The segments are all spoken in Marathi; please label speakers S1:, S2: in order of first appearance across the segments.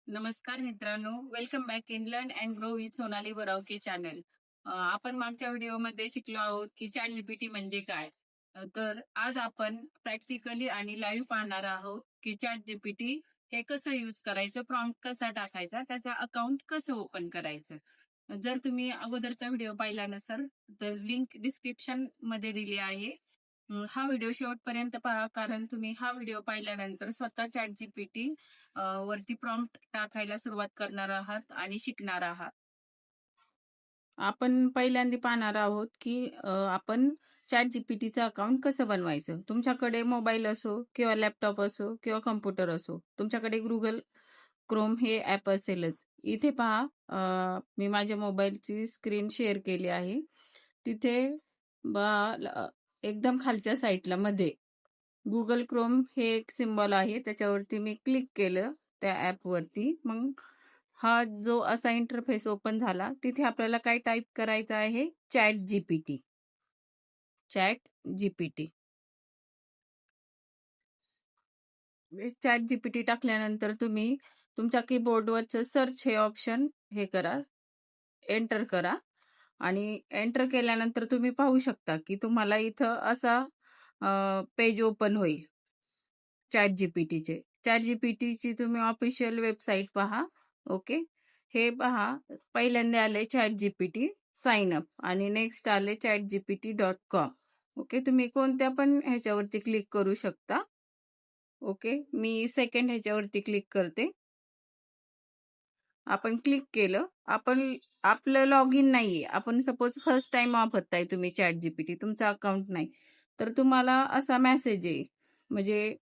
S1: नमस्कार मित्रांनो, welcome back in learn and grow with Sonali Barawke channel. आपण मागच्या व्हिडिओमध्ये शिकलो आहोत की चॅट जीपीटी म्हणजे काय. तर आज आपण प्रॅक्टिकली आणि लाईव्ह पाहणार आहोत की चॅट जीपीटी हे कसं यूज करायचं, प्रॉम्प्ट कसा टाकायचा, त्याचा अकाउंट कसं ओपन करायचं. जर तुम्ही अगोदरचा व्हिडिओ पाहिला नसाल तर लिंक डिस्क्रिप्शन मध्ये दिली आहे. हा व्हिडिओ शेवटपर्यंत पहा, कारण तुम्ही हा व्हिडिओ पाहिल्यानंतर स्वतः चॅट जीपीटी वरती प्रॉम्प्ट टाकायला सुरुवात करणार आहात आणि शिकणार आहात. आपण पहिल्यांदा पाहणार आहोत की आपण चॅट जीपीटीचं अकाउंट कसं बनवायचं. तुमच्याकडे मोबाईल असो किंवा लॅपटॉप असो किंवा कॉम्प्युटर असो, तुमच्याकडे गुगल क्रोम हे ॲप असेलच. इथे पहा, मी माझ्या मोबाईलची स्क्रीन शेअर केली आहे. तिथे एकदम खालच्या साईडला मध्ये गुगल क्रोम हे एक सिम्बॉल आहे, त्याच्यावरती मी क्लिक केलं त्या ॲपवरती. मग हा जो असा इंटरफेस ओपन झाला, तिथे आपल्याला काय टाईप करायचं आहे, chat GPT. Chat GPT. Chat GPT टाकल्यानंतर तुम्ही तुमच्या कीबोर्डवरचं सर्च हे ऑप्शन हे करा, एंटर करा. आणि एंटर केल्यानंतर तुम्ही पाहू शकता की तुम्हाला इथं असा पेज ओपन होईल चॅट जीपीटीचे. चॅट जीपीटीची तुम्ही ऑफिशियल वेबसाईट पहा. ओके. हे पहा, पहिल्यांदा आले चॅट जीपीटी साइन अप आणि नेक्स्ट आले chatgpt.com. ओके. तुम्ही कोणत्या पण ह्याच्यावरती क्लिक करू शकता. ओके. मी सेकंड ह्याच्यावरती क्लिक करते. आपण क्लिक केलं. आपलं लॉग इन नाहीये. आपण सपोज फर्स्ट टाइम वापरताय तुम्ही चॅट जीपीटी, तुमचं अकाउंट नाही. तर तुम्हाला असा मेसेज येईल. म्हणजे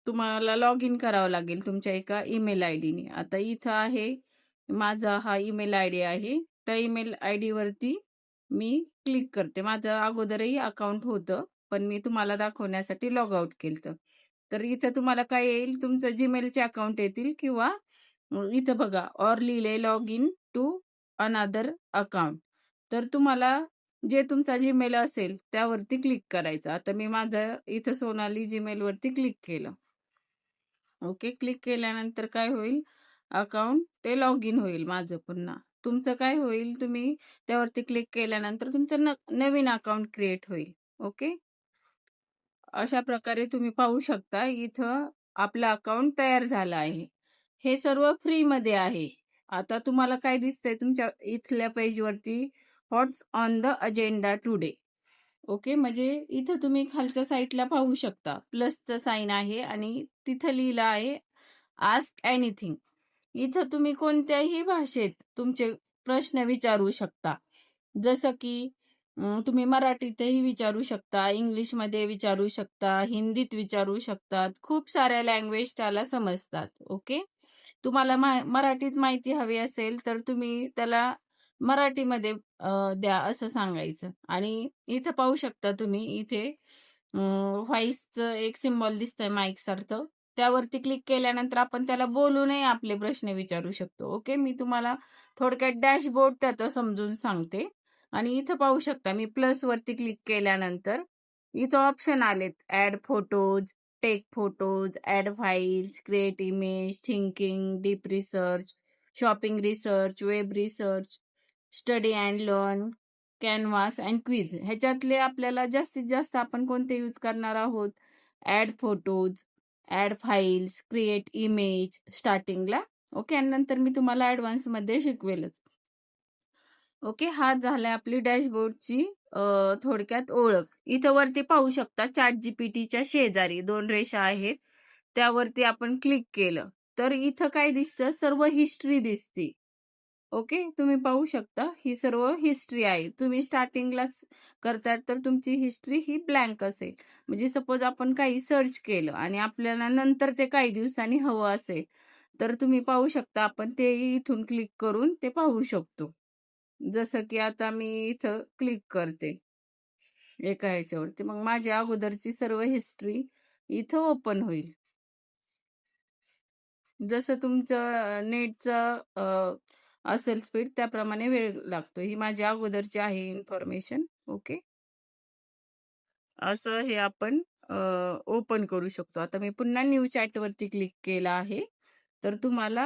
S1: तुम्हाला लॉग इन करावं लागेल तुमच्या एका ईमेल आयडीने. आता इथं आहे माझा हा ईमेल आयडी आहे. त्या ईमेल आयडीवरती मी क्लिक करते. माझं अगोदरही अकाउंट होतं, पण मी तुम्हाला दाखवण्यासाठी लॉग आउट केलं. तर इथं तुम्हाला काय येईल, तुमचं जीमेलचे अकाउंट येतील किंवा इथं बघा ऑर लिहिले log in to another account. तर तुम्हाला जे तुमचा जीमेल असेल त्यावरती क्लिक करायचं. आता मी माझं इथं सोनाली जीमेलवरती क्लिक केलं. ओके. क्लिक केल्यानंतर काय होईल, अकाउंट ते लॉग इन होईल माझं पुन्हा. तुमचं काय होईल, तुम्ही त्यावरती क्लिक केल्यानंतर तुमचं नवीन अकाउंट क्रिएट होईल. ओके. अशा प्रकारे तुम्ही पाहू शकता, इथं आपलं अकाउंट तयार झालं आहे. हे सर्व फ्रीमध्ये आहे. आता तुम्हाला काय दिसतंय तुमच्या इथल्या पेजवरती, what's on the agenda today. Okay. म्हणजे इथं तुम्ही खालच्या साईडला पाहू शकता, प्लसचं साइन आहे आणि तिथं लिहिलं आहे आस्क एनिथिंग. इथं तुम्ही कोणत्याही भाषेत तुमचे प्रश्न विचारू शकता. जसं की तुम्ही मराठीतही विचारू शकता, इंग्लिशमध्ये विचारू शकता, हिंदीत विचारू शकतात. खूप साऱ्या लँग्वेज त्याला समजतात. ओके. तुम्हाला मराठीत माहिती हवी असेल तर तुम्ही त्याला मराठीमध्ये द्या असं सांगायचं. आणि इथं पाहू शकता तुम्ही, इथे व्हॉईसचं एक सिम्बॉल दिसतंय माईकसारखं. त्यावरती क्लिक केल्यानंतर आपण त्याला बोलूनही आपले प्रश्न विचारू शकतो. ओके. मी तुम्हाला थोडक्यात डॅशबोर्ड त्याचं समजून सांगते. आणि इथं पाहू शकता, मी प्लसवरती क्लिक केल्यानंतर इथं ऑप्शन आलेत, add photos, take photos, add files, create image, thinking, deep research, shopping research, web research, study and learn, canvas and quiz. ह्याच्यातले आपल्याला जास्तीत जास्त आपण कोणते यूज करणार आहोत, add photos, add files, create image स्टार्टिंगला. ओके. आणि नंतर मी तुम्हाला ॲडव्हान्समध्ये शिकवेलच. ओके. हा झालाय आपली डॅशबोर्डची थोडक्यात ओळख. इथं वरती पाहू शकता, चॅट जीपीटीच्या शेजारी 2 रेषा आहेत. त्यावरती आपण क्लिक केलं तर इथं काय दिसतं, सर्व हिस्ट्री दिसते. ओके. तुम्ही पाहू शकता, ही सर्व हिस्ट्री आहे. तुम्ही स्टार्टिंगलाच करताय तर तुमची हिस्ट्री ही ब्लँक असेल. म्हणजे सपोज आपण काही सर्च केलं आणि आपल्याला नंतर ते काही दिवसांनी हवं असेल, तर तुम्ही पाहू शकता, आपण ते इथून क्लिक करून ते पाहू शकतो. जसं की आता मी इथं क्लिक करते एका ह्याच्यावरती, मग माझी अगोदरची सर्व हिस्ट्री इथं ओपन होईल. जसं तुमचं नेटचं असेल स्पीड त्याप्रमाणे वेळ लागतो. ही माझी अगोदरची आहे इन्फॉर्मेशन. ओके. असं हे आपण ओपन करू शकतो. आता मी पुन्हा न्यू चॅटवरती क्लिक केलं आहे. तर तुम्हाला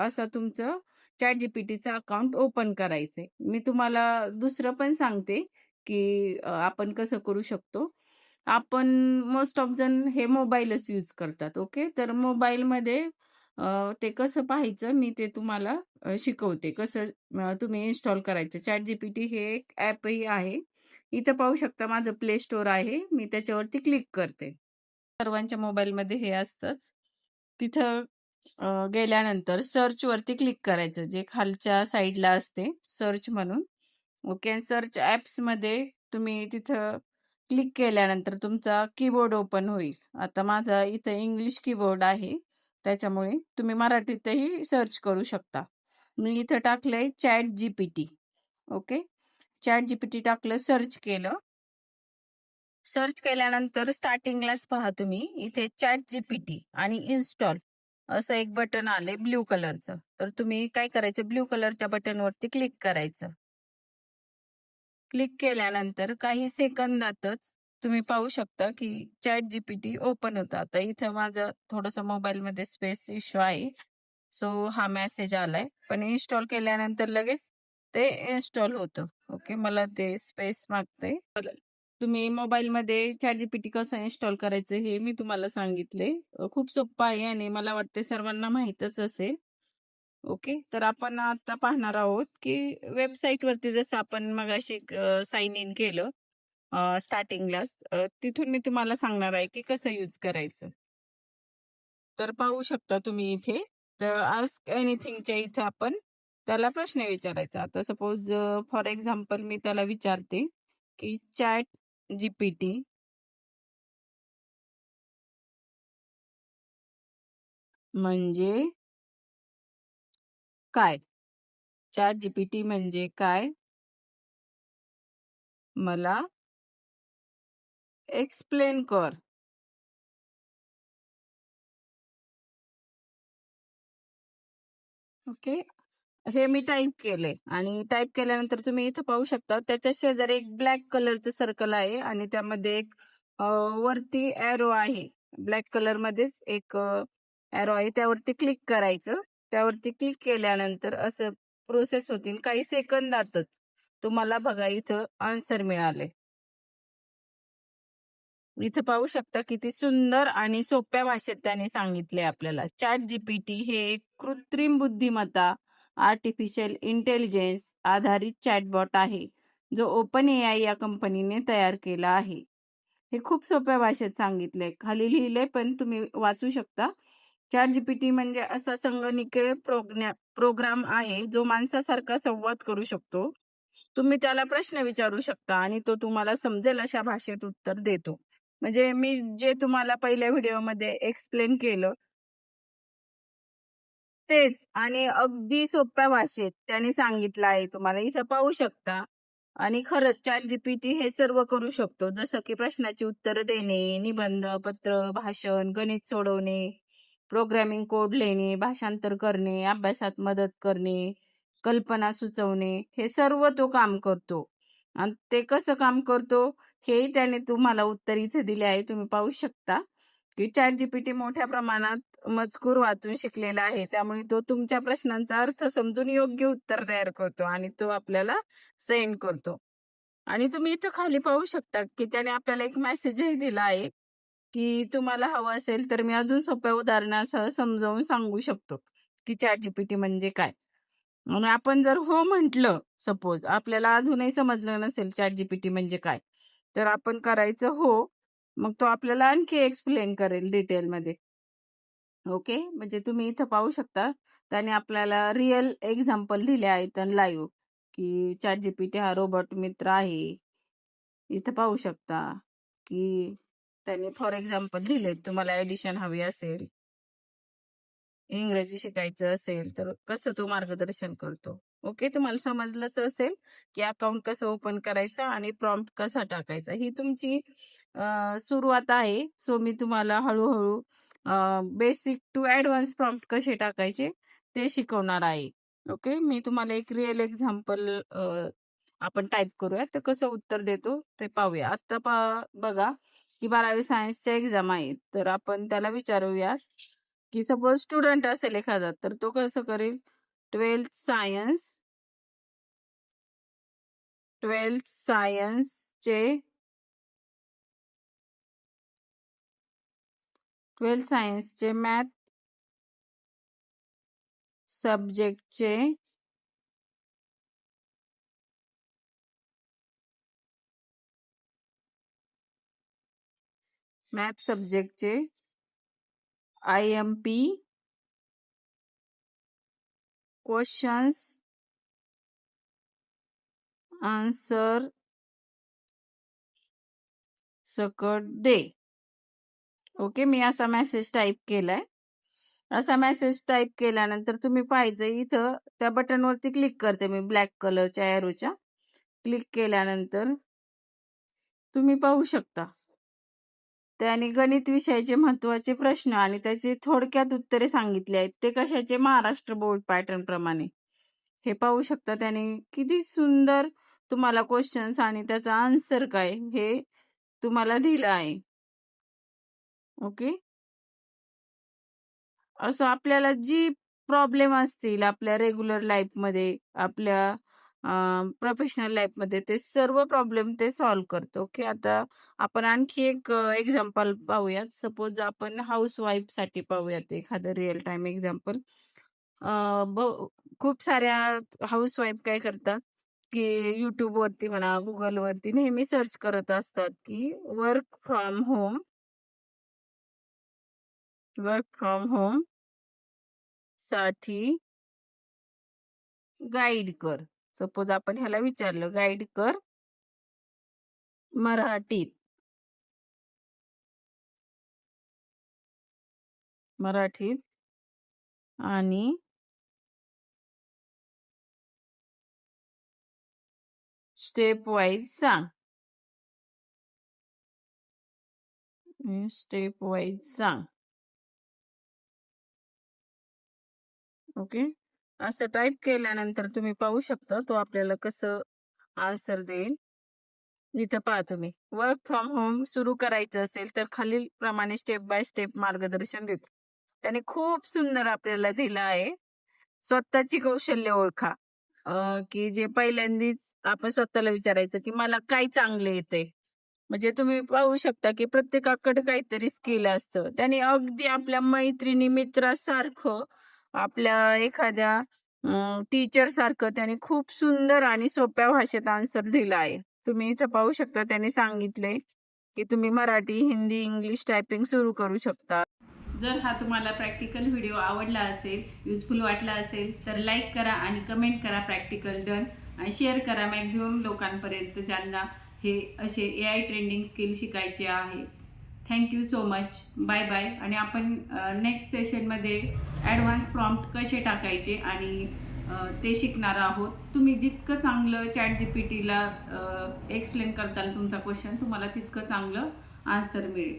S1: असं तुमचं ChatGPTचं अकाउंट ओपन करायचंय. मी तुम्हाला दुसरं पण सांगते, की आपण कसं करू शकतो. आपण मोस्ट ऑफ जण हे मोबाईलच यूज करतात. ओके. तर मोबाईलमध्ये ते कसं पाहायचं मी ते तुम्हाला शिकवते. कसं तुम्ही इन्स्टॉल करायचं. ChatGPT हे एक ॲपही आहे. इथं पाहू शकता माझं प्ले स्टोअर आहे. मी त्याच्यावरती क्लिक करते. सर्वांच्या मोबाईलमध्ये हे असतंच. तिथं गेल्यानंतर सर्चवरती क्लिक करायचं. जे खालच्या साईडला असते सर्च म्हणून. ओके. सर्च ॲप्समध्ये तुम्ही तिथं क्लिक केल्यानंतर तुमचा कीबोर्ड ओपन होईल. आता माझा इथं इंग्लिश कीबोर्ड आहे. त्याच्यामुळे तुम्ही मराठीतही सर्च करू शकता. मी इथं टाकलंय ChatGPT. ओके. ChatGPT टाकलं, सर्च केलं. सर्च केल्यानंतर स्टार्टिंगलाच पहा तुम्ही इथे ChatGPT आणि इन्स्टॉल असं एक बटन आलंय ब्लू कलरचं. तर तुम्ही काय करायचं, ब्लू कलरच्या बटनवरती क्लिक करायचं. क्लिक केल्यानंतर काही सेकंदातच तुम्ही पाहू शकता की ChatGPT ओपन होतं. आता इथं माझं थोडंसं मोबाईलमध्ये स्पेस इश्यू आहे. सो हा मेसेज आलाय. पण इन्स्टॉल केल्यानंतर लगेच ते इन्स्टॉल होतं. ओके. मला ते स्पेस मागतंय. तुम्ही मोबाईलमध्ये ChatGPT कसं इन्स्टॉल करायचं हे मी तुम्हाला सांगितले. खूप सोप्पं आहे आणि मला वाटते सर्वांना माहीतच असेल. ओके. तर आपण आता पाहणार आहोत, की वेबसाईटवरती जसं आपण मगाशी साइन इन केलं स्टार्टिंगलाच तिथून मी तुम्हाला सांगणार आहे, की कसं यूज करायचं. तर पाहू शकता तुम्ही इथे. तर आस्क एनिथिंगच्या इथे आपण त्याला प्रश्न विचारायचा. आता सपोज फॉर एक्झाम्पल मी त्याला विचारते, की ChatGPT म्हणजे काय? ChatGPT म्हणजे काय? मला एक्सप्लेन कर. ओके. हे मी टाइप केलंय आणि टाइप केल्यानंतर तुम्ही इथं पाहू शकता त्याच्या शेजारी एक ब्लॅक कलरचं सर्कल आहे आणि त्यामध्ये एक वरती एरो आहे. ब्लॅक कलरमध्येच एक एरो आहे. त्यावरती क्लिक करायचं. त्यावरती क्लिक केल्यानंतर असं प्रोसेस होतील. काही सेकंदातच तुम्हाला बघा इथं आन्सर मिळाले. इथं पाहू शकता किती सुंदर आणि सोप्या भाषेत त्याने सांगितले आपल्याला. ChatGPT हे एक कृत्रिम बुद्धिमत्ता, आर्टिफिशियल इंटेलिजन्स आधारित चॅटबॉट आहे, जो OpenAI या कंपनीने तयार केला आहे. हे खूप सोप्या भाषेत सांगितलंय. खाली लिहिलंय पण तुम्ही वाचू शकता. ChatGPT म्हणजे असा संगणकीय प्रोग्राम आहे, जो माणसासारखा संवाद करू शकतो. तुम्ही त्याला प्रश्न विचारू शकता आणि तो तुम्हाला समजेल अशा भाषेत उत्तर देतो. म्हणजे मी जे तुम्हाला पहिल्या व्हिडिओमध्ये एक्सप्लेन केलं तेच आणि अगदी सोप्या भाषेत त्याने सांगितलं आहे तुम्हाला. इथं पाहू शकता आणि खरंच ChatGPT हे सर्व करू शकतो. जसं की प्रश्नाची उत्तरं देणे, निबंध, पत्र, भाषण, गणित सोडवणे, प्रोग्रामिंग कोड लिहिणे, भाषांतर करणे, अभ्यासात मदत करणे, कल्पना सुचवणे, हे सर्व तो काम करतो. आणि ते कसं काम करतो हेही त्याने तुम्हाला उत्तर इथे दिले आहे. तुम्ही पाहू शकता की ChatGPT मोठ्या प्रमाणात मजकूर वाचून शिकलेला आहे. त्यामुळे तो तुमच्या प्रश्नांचा अर्थ समजून योग्य उत्तर तयार करतो आणि तो आपल्याला सेंड करतो. आणि तुम्ही इथं खाली पाहू शकता, की त्याने आपल्याला एक मेसेजही दिला आहे, की तुम्हाला हवं असेल तर मी अजून सोप्या उदाहरणासह समजावून सांगू शकतो, की ChatGPT म्हणजे काय? आणि आपण जर हो म्हटलं सपोज आपल्याला अजूनही समजलं नसेल ChatGPT म्हणजे काय, तर आपण करायचं हो. मग तो आपल्याला आणखी एक्सप्लेन करेल डिटेलमध्ये. ओके. म्हणजे तुम्ही इथं पाहू शकता त्याने आपल्याला रिअल एक्झाम्पल दिले आहेत लाईव्ह, की ChatGPT हा रोबोट मित्र आहे. इथं पाहू शकता, की त्यांनी फॉर एक्झाम्पल दिले तुम्हाला एडिशन हवी असेल, इंग्रजी शिकायचं असेल तर कसं तो मार्गदर्शन करतो. ओके. तुम्हाला समजलंच असेल, की अकाउंट कसं ओपन करायचं आणि प्रॉम्प्ट कसा टाकायचा. ही तुमची सुरुवात आहे. सो मी तुम्हाला हळू-हळू बेसिक टू ॲडव्हान्स प्रॉम्प्ट कसे टाकायचे ते शिकवणार आहे. ओके. मी तुम्हाला एक रिअल एक्झाम्पल आपण टाइप करूया. तर कसं उत्तर देतो ते पाहूया. आता बघा, की 12वी सायन्सच्या एक्झाम आहेत. तर आपण त्याला विचारूया की सपोज स्टुडंट असेल एखादा, तर तो कसं करेल, 12th सायन्सचे 12th सायन्सचे मॅथ सब्जेक्टचे IMP क्वेश्चन्स आन्सर सकट दे. ओके, मी असा मेसेज टाईप केलाय. असा मेसेज टाईप केल्यानंतर तुम्ही पाहिजे इथं त्या बटनवरती क्लिक करते मी, ब्लॅक कलरच्या एरोच्या. क्लिक केल्यानंतर तुम्ही पाहू शकता त्याने गणित विषयाचे महत्वाचे प्रश्न आणि त्याचे थोडक्यात उत्तरे सांगितले आहेत. ते कशाचे, महाराष्ट्र बोर्ड पॅटर्न प्रमाणे. हे पाहू शकता त्याने किती सुंदर तुम्हाला क्वेश्चन्स आणि त्याचा आन्सर काय हे तुम्हाला दिलं आहे. ओके, असं आपल्याला जी प्रॉब्लेम असतील आपल्या रेग्युलर लाईफमध्ये, आपल्या प्रोफेशनल लाईफमध्ये, ते सर्व प्रॉब्लेम ते सॉल्व्ह करतो. ओके, आता आपण आणखी एक एक्झाम्पल पाहूयात. सपोज आपण हाऊसवाईफ साठी पाहूयात एखादं रिअल टाइम एक्झाम्पल. खूप साऱ्या हाऊसवाईफ काय करतात की युट्यूब वरती म्हणा, गुगल वरती नेहमी सर्च करत असतात की वर्क फ्रॉम होम साठी गाईड कर. सपोज आपण ह्याला विचारलं, गाईड कर मराठीत आणि स्टेप वाईज सांग. ओके, असं टाईप केल्यानंतर तुम्ही पाहू शकता तो आपल्याला कसं आन्सर देईल. इथं पहा तुम्ही, वर्क फ्रॉम होम सुरू करायचं असेल तर खालील प्रमाणे स्टेप बाय स्टेप मार्गदर्शन देतो. त्याने खूप सुंदर आपल्याला दिलं आहे. स्वतःची कौशल्य ओळखा, की जे पहिल्यांदाच आपण स्वतःला विचारायचं की मला काय चांगले येते. म्हणजे तुम्ही पाहू शकता की प्रत्येकाकडे काहीतरी स्किल असतं. त्याने अगदी आपल्या मैत्रिणी मित्रासारखं, आपल्या एखाद्या टीचर सारखं त्याने खूप सुंदर आणि सोप्या भाषेत आन्सर दिला आहे. तुम्ही इथं पाहू शकता त्याने सांगितले की तुम्ही मराठी, हिंदी, इंग्लिश टायपिंग सुरू करू शकता. जर हा तुम्हाला प्रॅक्टिकल व्हिडिओ आवडला असेल, युजफुल वाटला असेल तर लाईक करा आणि कमेंट करा प्रॅक्टिकल डन, आणि शेअर करा मॅक्झिमम लोकांपर्यंत ज्यांना हे असे AI ट्रेंडिंग स्किल शिकायचे आहे. Thank you so much. Bye bye. आणि आपण नेक्स्ट सेशनमध्ये ॲडव्हान्स प्रॉम्प्ट कसे टाकायचे आणि ते शिकणार आहोत. तुम्ही जितकं चांगलं ChatGPTला एक्सप्लेन करताल तुमचा क्वेश्चन, तुम्हाला तितकं चांगलं आन्सर मिळेल.